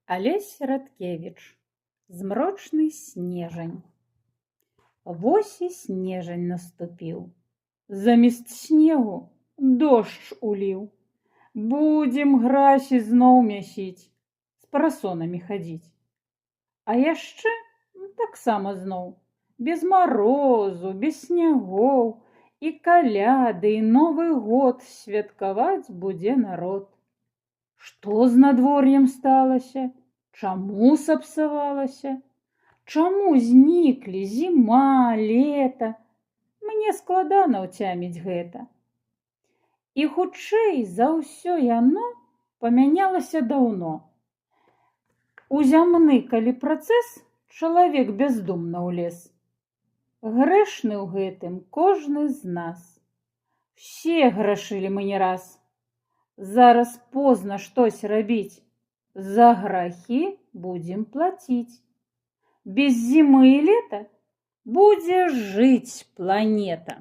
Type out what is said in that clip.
Алесь Радкевіч. Змрочны снежань. Вось і снежань наступіў. Замест снегу дождж уліў. Будзем грасі зноў мясіць, з парасонамі хадзіць. А яшчэ таксама зноў, без марозу, без снягоў, і каляды, і Новы год святкаваць будзе народ. Што з надвор'ем сталася? Чаму сапсавалася? Чаму зніклі зіма, лета? Мне складана ўцяміць гэта. І хутчэй за ўсё яно памянялася даўно. У зямны, калі працэс, чалавек бяздумна ўлез. Грэшны ў гэтым кожны з нас. Все грашылі мы не раз. Зараз позна штось рабіць. За грахі будзем плаціць. Без зімы і лета будзе жыць планета.